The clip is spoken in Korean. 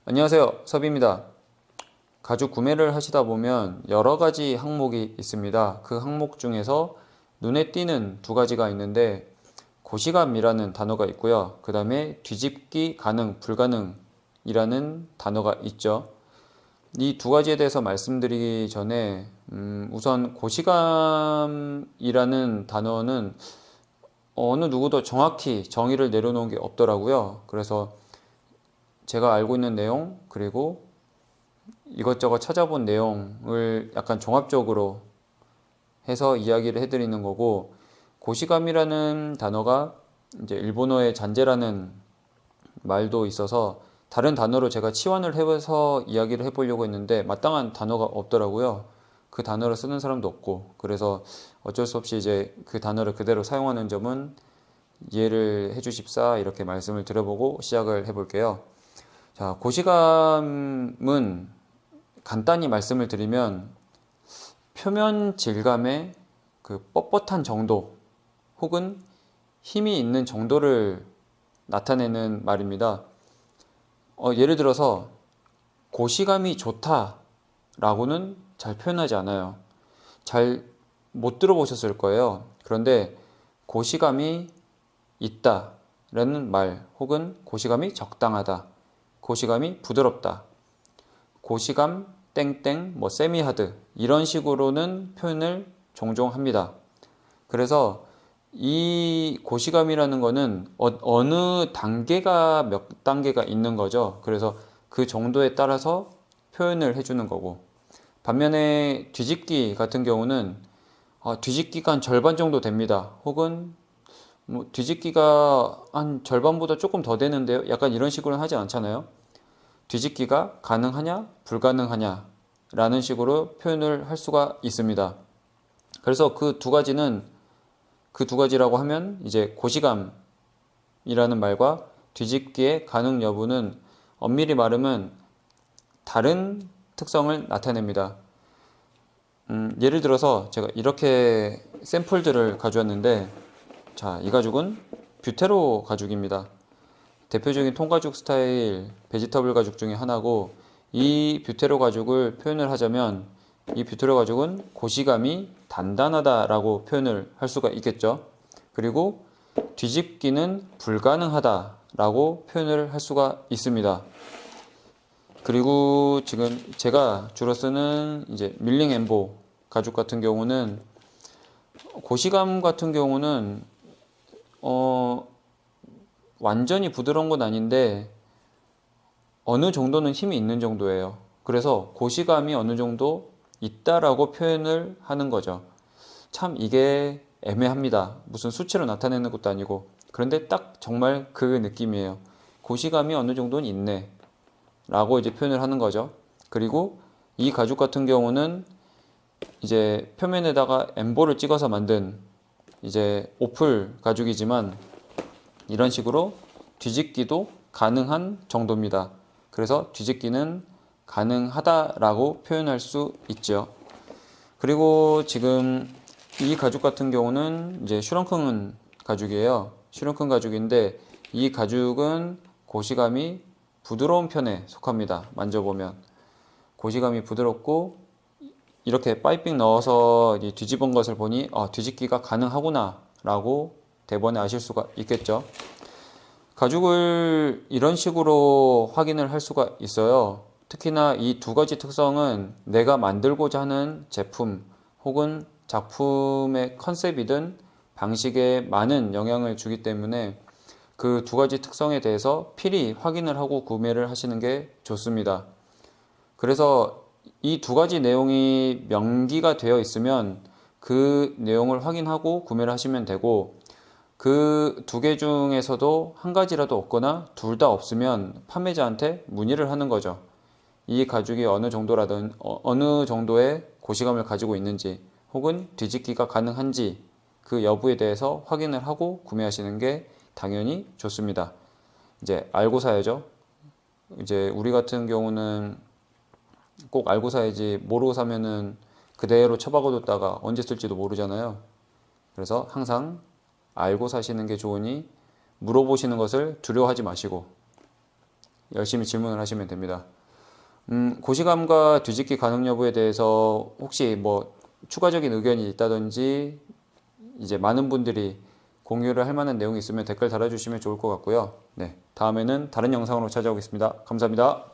안녕하세요, 섭입니다. 가죽 구매를 하시다 보면 여러 가지 항목이 있습니다. 그 항목 중에서 눈에 띄는 두 가지가 있는데 고시감이라는 단어가 있고요. 그 다음에 뒤집기 가능, 불가능이라는 단어가 있죠. 이 두 가지에 대해서 말씀드리기 전에 우선 고시감이라는 단어는 어느 누구도 정확히 정의를 내려놓은 게 없더라고요. 그래서 제가 알고 있는 내용 그리고 이것저것 찾아본 내용을 약간 종합적으로 해서 이야기를 해드리는 거고, 고시감이라는 단어가 이제 일본어의 잔재라는 말도 있어서 다른 단어로 제가 치환을 해서 이야기를 해보려고 했는데 마땅한 단어가 없더라고요. 그 단어를 쓰는 사람도 없고, 그래서 어쩔 수 없이 이제 그 단어를 그대로 사용하는 점은 이해를 해주십사 이렇게 말씀을 드려보고 시작을 해볼게요. 자, 고시감은 간단히 말씀을 드리면 표면 질감의 그 뻣뻣한 정도 혹은 힘이 있는 정도를 나타내는 말입니다. 예를 들어서 고시감이 좋다라고는 잘 표현하지 않아요. 잘 못 들어보셨을 거예요. 그런데 고시감이 있다라는 말 혹은 고시감이 적당하다, 고시감이 부드럽다, 고시감 땡땡 뭐 세미하드 이런 식으로는 표현을 종종 합니다. 그래서 이 고시감이라는 거는 어느 단계가 몇 단계가 있는 거죠. 그래서 그 정도에 따라서 표현을 해주는 거고, 반면에 뒤집기 같은 경우는 뒤집기가 한 절반 정도 됩니다. 혹은 뭐 뒤집기가 한 절반보다 조금 더 되는데요, 약간 이런 식으로는 하지 않잖아요. 뒤집기가 가능하냐 불가능하냐 라는 식으로 표현을 할 수가 있습니다. 그래서 그 두 가지라고 하면 이제 고시감이라는 말과 뒤집기의 가능 여부는 엄밀히 말하면 다른 특성을 나타냅니다. 예를 들어서 제가 이렇게 샘플들을 가져왔는데, 자, 이 가죽은 뷰테로 가죽입니다. 대표적인 통가죽 스타일 베지터블 가죽 중에 하나고, 이 뷰테로 가죽을 표현을 하자면 이 뷰테로 가죽은 고시감이 단단하다라고 표현을 할 수가 있겠죠. 그리고 뒤집기는 불가능하다라고 표현을 할 수가 있습니다. 그리고 지금 제가 주로 쓰는 이제 밀링 엠보 가죽 같은 경우는 고시감 같은 경우는 완전히 부드러운 건 아닌데 어느 정도는 힘이 있는 정도예요. 그래서 고시감이 어느 정도 있다라고 표현을 하는 거죠. 참 이게 애매합니다. 무슨 수치로 나타내는 것도 아니고. 그런데 딱 정말 그 느낌이에요. 고시감이 어느 정도는 있네 라고 이제 표현을 하는 거죠. 그리고 이 가죽 같은 경우는 이제 표면에다가 엠보를 찍어서 만든 이제 오플 가죽이지만 이런 식으로 뒤집기도 가능한 정도입니다. 그래서 뒤집기는 가능하다라고 표현할 수 있죠. 그리고 지금 이 가죽 같은 경우는 이제 슈렁큰 가죽이에요. 슈렁큰 가죽인데 이 가죽은 고시감이 부드러운 편에 속합니다. 만져보면 고시감이 부드럽고 이렇게 파이핑 넣어서 뒤집은 것을 보니 뒤집기가 가능하구나 라고 대번에 아실 수가 있겠죠. 가죽을 이런 식으로 확인을 할 수가 있어요. 특히나 이 두 가지 특성은 내가 만들고자 하는 제품 혹은 작품의 컨셉이든 방식에 많은 영향을 주기 때문에 그 두 가지 특성에 대해서 필히 확인을 하고 구매를 하시는 게 좋습니다. 그래서 이 두 가지 내용이 명기가 되어 있으면 그 내용을 확인하고 구매를 하시면 되고, 그 두 개 중에서도 한 가지라도 없거나 둘 다 없으면 판매자한테 문의를 하는 거죠. 이 가죽이 어느 정도의 고시감을 가지고 있는지 혹은 뒤집기가 가능한지 그 여부에 대해서 확인을 하고 구매하시는 게 당연히 좋습니다. 이제 알고 사야죠. 이제 우리 같은 경우는 꼭 알고 사야지, 모르고 사면은 그대로 처박아뒀다가 언제 쓸지도 모르잖아요. 그래서 항상 알고 사시는 게 좋으니 물어보시는 것을 두려워하지 마시고 열심히 질문을 하시면 됩니다. 고시감과 뒤집기 가능 여부에 대해서 혹시 뭐 추가적인 의견이 있다든지 이제 많은 분들이 공유를 할 만한 내용이 있으면 댓글 달아주시면 좋을 것 같고요. 네, 다음에는 다른 영상으로 찾아오겠습니다. 감사합니다.